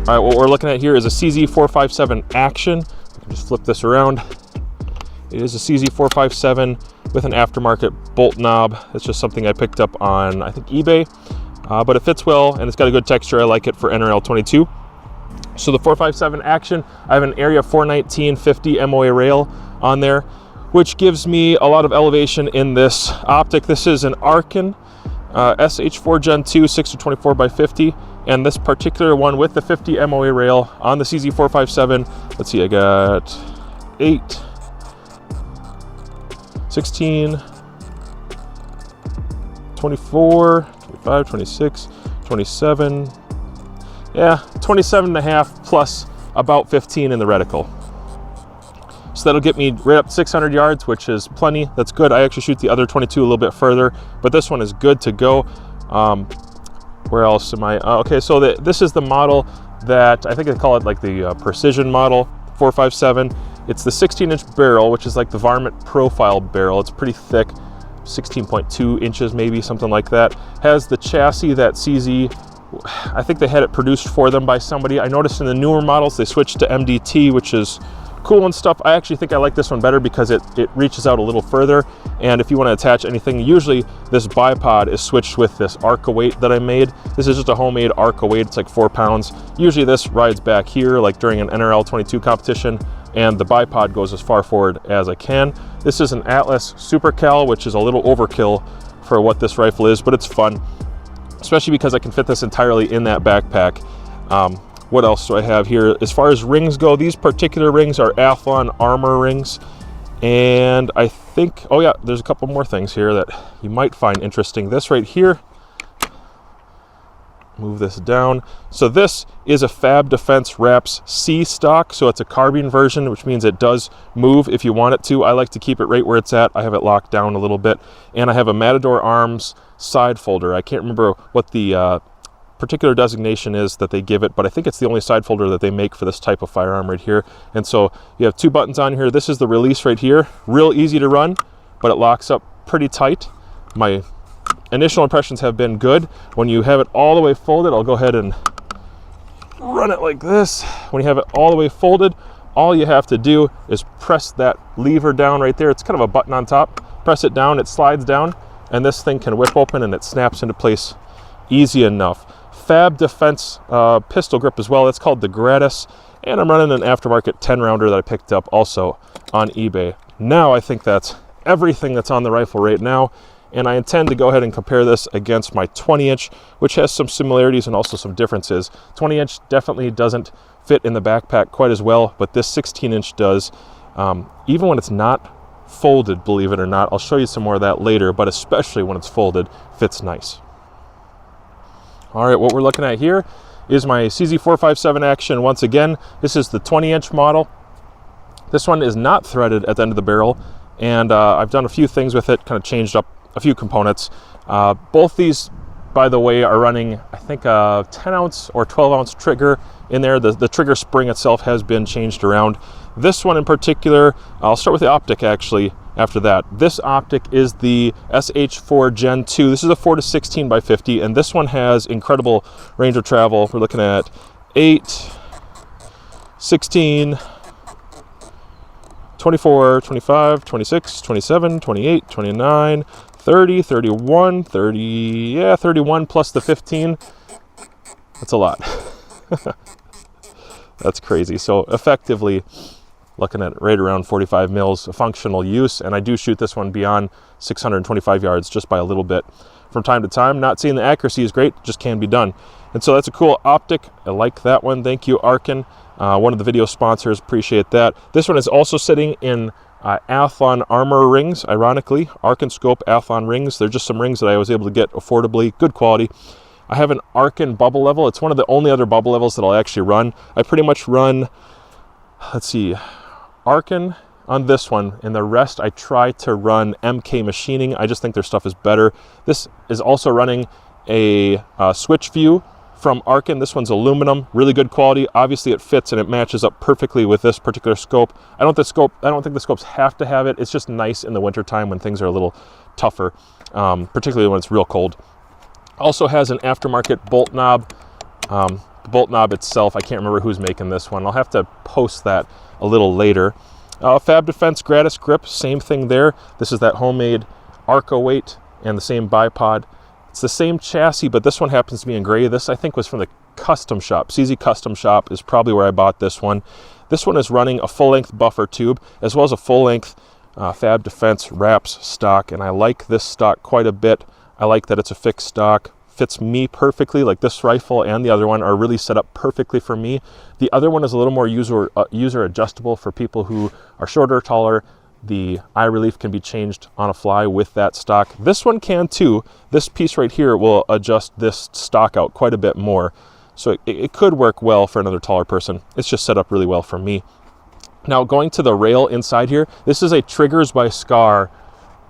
All right, what we're looking at here is a CZ457 Action. Just flip this around. It is a CZ457 with an aftermarket bolt knob. It's just something I picked up on, I think, eBay, but it fits well and it's got a good texture. I like it for NRL 22. So the 457 Action, I have an Area 419/50 MOA rail on there, which gives me a lot of elevation in this optic. This is an Arkin SH4 Gen 2 6-24 by 50, and this particular one with the 50 MOA rail on the CZ457, let's see, I got 8, 16, 24, 25, 26, 27, yeah, 27 and a half plus about 15 in the reticle. So that'll get me right up to 600 yards, which is plenty. That's good. I actually shoot the other 22 a little bit further, but this one is good to go. Where else am I? Okay, so this is the model that I think they call it like the precision model 457. It's the 16-inch barrel, which is like the varmint profile barrel. It's pretty thick, 16.2 inches maybe, something like that. Has the chassis that CZ, I think they had it produced for them by somebody. I noticed in the newer models they switched to MDT, which is cool and stuff. I actually think I like this one better because it reaches out a little further, and if you want to attach anything, usually this bipod is switched with this Arca weight that I made. This is just a homemade Arca weight. It's like 4 pounds. Usually this rides back here like during an NRL 22 competition, and the bipod goes as far forward as I can. This is an Atlas Super Cal, which is a little overkill for what this rifle is, but it's fun, especially because I can fit this entirely in that backpack. What else do I have here? As far as rings go, these particular rings are Athlon Armor rings. And I think, oh yeah, there's a couple more things here that you might find interesting. This right here, move this down. So this is a Fab Defense Wraps C stock. So it's a carbine version, which means it does move if you want it to. I like to keep it right where it's at. I have it locked down a little bit. And I have a Matador Arms side folder. I can't remember what the particular designation is that they give it, but I think it's the only side folder that they make for this type of firearm right here. And so you have 2 buttons on here. This is the release right here. Real easy to run, but it locks up pretty tight. My initial impressions have been good. When you have it all the way folded, I'll go ahead and run it like this. When you have it all the way folded, all you have to do is press that lever down right there. It's kind of a button on top. Press it down, it slides down, and this thing can whip open and it snaps into place easy enough. Fab Defense pistol grip as well. It's called the Gratis, and I'm running an aftermarket 10 rounder that I picked up also on eBay. Now I think that's everything that's on the rifle right now, and I intend to go ahead and compare this against my 20-inch, which has some similarities and also some differences. 20-inch definitely doesn't fit in the backpack quite as well, but this 16-inch does. Even when it's not folded, believe it or not. I'll show you some more of that later, but especially when it's folded, fits nice. All right, what we're looking at here is my CZ457 Action. Once again, this is the 20-inch model. This one is not threaded at the end of the barrel, and I've done a few things with it, kind of changed up a few components. Both these, by the way, are running, I think, a 10-ounce or 12-ounce trigger in there. The trigger spring itself has been changed around. This one in particular, I'll start with the optic actually after that. This optic is the SH4 Gen 2. This is a 4-16 by 50, and this one has incredible range of travel. We're looking at 8, 16, 24, 25, 26, 27, 28, 29, 30, 31, 30, yeah, 31 plus the 15. That's a lot. That's crazy. So effectively, looking at right around 45 mils of functional use, and I do shoot this one beyond 625 yards just by a little bit from time to time. Not saying the accuracy is great, just can be done. And so that's a cool optic. I like that one. Thank you, Arkin, one of the video sponsors. Appreciate that. This one is also sitting in Athlon Armor rings, ironically. Arkin Scope Athlon rings. They're just some rings that I was able to get affordably, good quality. I have an Arkin bubble level. It's one of the only other bubble levels that I'll actually run. I pretty much run, let's see, Arkin on this one, and the rest I try to run MK Machining. I just think their stuff is better. This is also running a switch view from Arkin. This one's aluminum, really good quality. Obviously it fits and it matches up perfectly with this particular scope. I don't think the scopes have to have it. It's just nice in the wintertime when things are a little tougher, particularly when it's real cold. Also has an aftermarket bolt knob. The bolt knob itself, I can't remember who's making this one. I'll have to post that a little later. Fab Defense Gratis Grip, same thing there. This is that homemade Arco weight and the same bipod. It's the same chassis, but this one happens to be in gray. This, I think, was from the Custom Shop. CZ Custom Shop is probably where I bought this one. This one is running a full-length buffer tube as well as a full-length Fab Defense wraps stock, and I like this stock quite a bit. I like that it's a fixed stock. Fits me perfectly. Like this rifle and the other one are really set up perfectly for me. The other one is a little more user adjustable for people who are shorter or taller. The eye relief can be changed on a fly with that stock. This one can too. This piece right here will adjust this stock out quite a bit more. So it could work well for another taller person. It's just set up really well for me. Now going to the rail inside here, this is a Triggers by Scar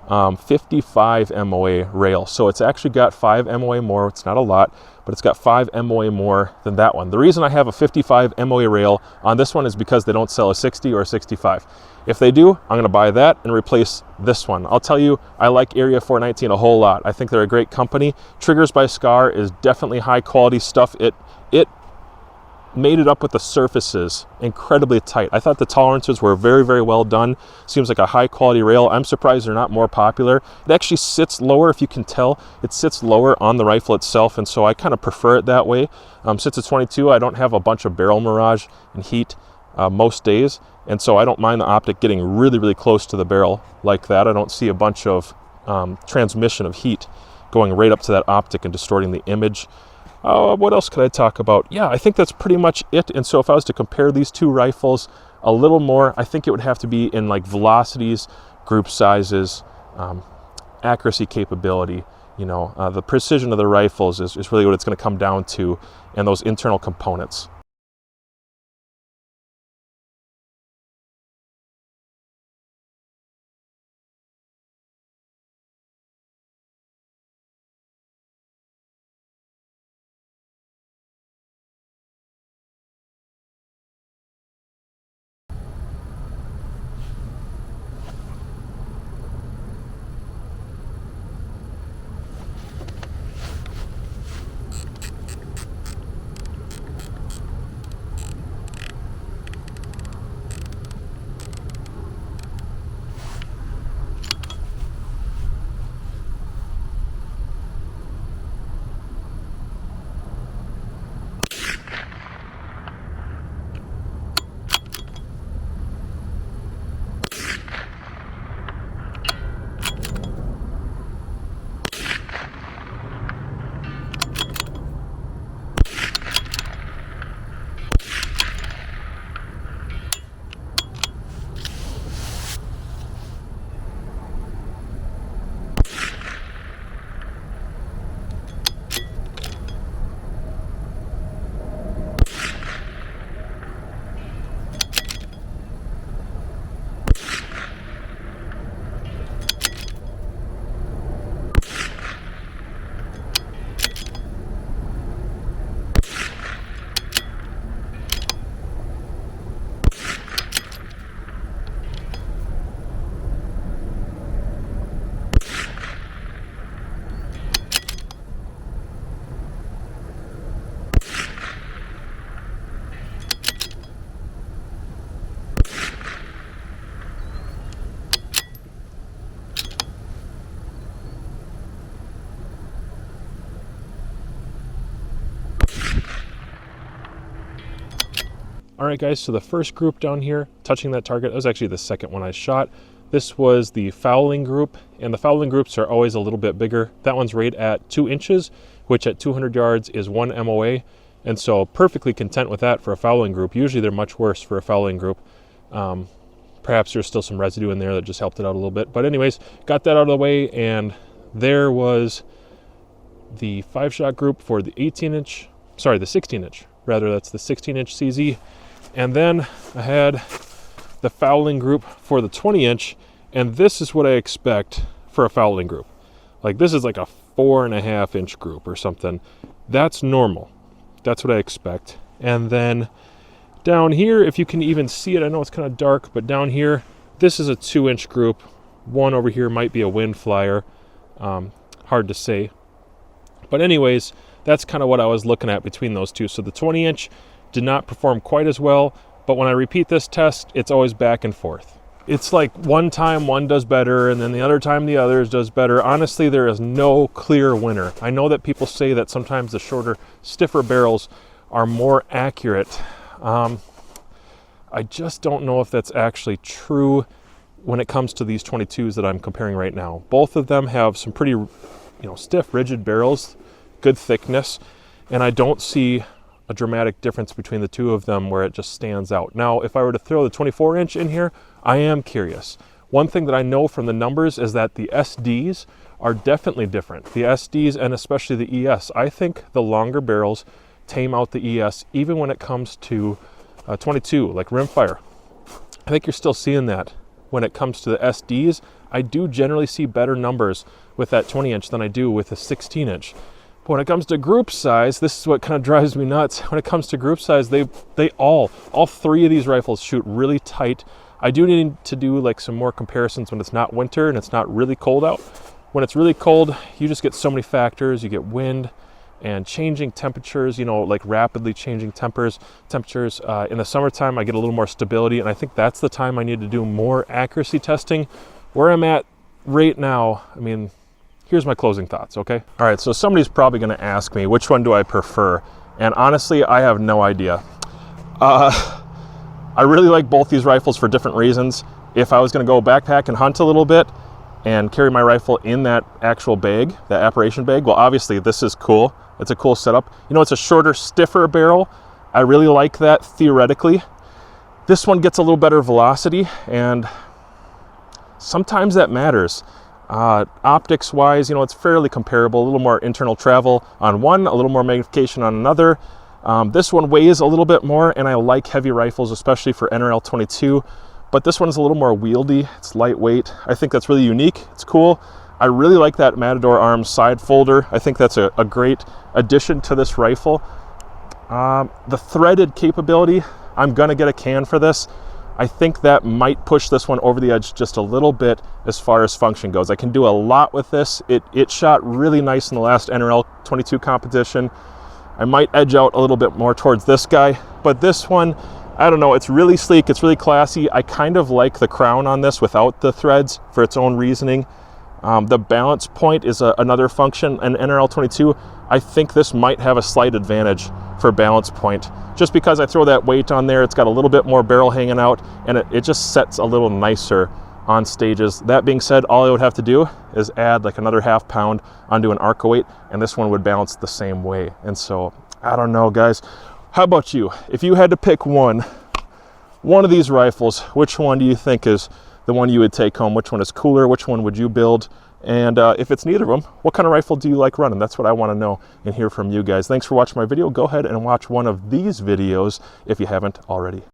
55 MOA rail. So it's actually got 5 MOA more. It's not a lot, but it's got 5 MOA more than that one. The reason I have a 55 MOA rail on this one is because they don't sell a 60 or a 65. If they do, I'm going to buy that and replace this one. I'll tell you, I like Area 419 a whole lot. I think they're a great company. Triggers by Scar is definitely high quality stuff. It made it up with the surfaces incredibly tight. I thought the tolerances were very, very well done. Seems like a high quality rail. I'm surprised they're not more popular. It actually sits lower, if you can tell. It sits lower on the rifle itself, and so I kind of prefer it that way. Since it's 22, I don't have a bunch of barrel mirage and heat most days, and so I don't mind the optic getting really, really close to the barrel like that. I don't see a bunch of transmission of heat going right up to that optic and distorting the image. What else could I talk about? Yeah, I think that's pretty much it. And so if I was to compare these two rifles a little more, I think it would have to be in like velocities, group sizes, accuracy capability. You know, the precision of the rifles is really what it's going to come down to, and those internal components. All right, guys, so the first group down here, touching that target, that was actually the second one I shot. This was the fouling group, and the fouling groups are always a little bit bigger. That one's right at 2 inches, which at 200 yards is 1 MOA, and so perfectly content with that for a fouling group. Usually they're much worse for a fouling group. Perhaps there's still some residue in there that just helped it out a little bit. But anyways, got that out of the way, and there was the 5-shot group for the 18-inch, sorry, the 16-inch. Rather, that's the 16-inch CZ. And then I had the fouling group for the 20-inch, and this is what I expect for a fouling group. Like, this is like a 4.5-inch group or something. That's normal. That's what I expect. And then down here, if you can even see it, I know it's kind of dark, but down here, this is a 2-inch group. One over here might be a wind flyer. Hard to say. But anyways, That's kind of what I was looking at between those two. So the 20-inch did not perform quite as well, but when I repeat this test, it's always back and forth. It's like one time one does better, and then the other time the others does better. Honestly, there is no clear winner. I know that people say that sometimes the shorter, stiffer barrels are more accurate. I just don't know if that's actually true when it comes to these 22s that I'm comparing right now. Both of them have some pretty, stiff, rigid barrels, good thickness, and I don't see a dramatic difference between the two of them where it just stands out. Now, if I were to throw the 24-inch in here, I am curious. One thing that I know from the numbers is that the SDs are definitely different. The SDs and especially the ES. I think the longer barrels tame out the ES even when it comes to 22, like rimfire. I think you're still seeing that. When it comes to the SDs, I do generally see better numbers with that 20-inch than I do with the 16-inch. But when it comes to group size, this is what kind of drives me nuts. When it comes to group size, they all three of these rifles shoot really tight. I do need to do like some more comparisons when it's not winter and it's not really cold out. When it's really cold, you just get so many factors. You get wind and changing temperatures, like rapidly changing temperatures. In the summertime, I get a little more stability, and I think that's the time I need to do more accuracy testing. Where I'm at right now, here's my closing thoughts, okay? All right, so somebody's probably gonna ask me, which one do I prefer? And honestly, I have no idea. I really like both these rifles for different reasons. If I was gonna go backpack and hunt a little bit and carry my rifle in that actual bag, that apparition bag, well, obviously this is cool. It's a cool setup. It's a shorter, stiffer barrel. I really like that theoretically. This one gets a little better velocity, and sometimes that matters. Optics wise, it's fairly comparable. A little more internal travel on one, a little more magnification on another. This one weighs a little bit more, and I like heavy rifles, especially for NRL 22, but this one is a little more wieldy. It's lightweight. I think that's really unique. It's cool. I really like that Matador Arms side folder. I think that's a great addition to this rifle. The threaded capability, I'm gonna get a can for this. I think that might push this one over the edge just a little bit as far as function goes. I can do a lot with this. It shot really nice in the last NRL 22 competition. I might edge out a little bit more towards this guy, but this one, I don't know, it's really sleek, it's really classy. I kind of like the crown on this without the threads for its own reasoning. The balance point is another function in NRL 22. I think this might have a slight advantage for balance point. Just because I throw that weight on there, it's got a little bit more barrel hanging out, and it just sets a little nicer on stages. That being said, all I would have to do is add like another ½ pound onto an Arca weight, and this one would balance the same way. And so, I don't know, guys. How about you? If you had to pick one of these rifles, which one do you think is the one you would take home? Which one is cooler? Which one would you build? And if it's neither of them, what kind of rifle do you like running? That's what I want to know and hear from you guys. Thanks for watching my video. Go ahead and watch one of these videos if you haven't already.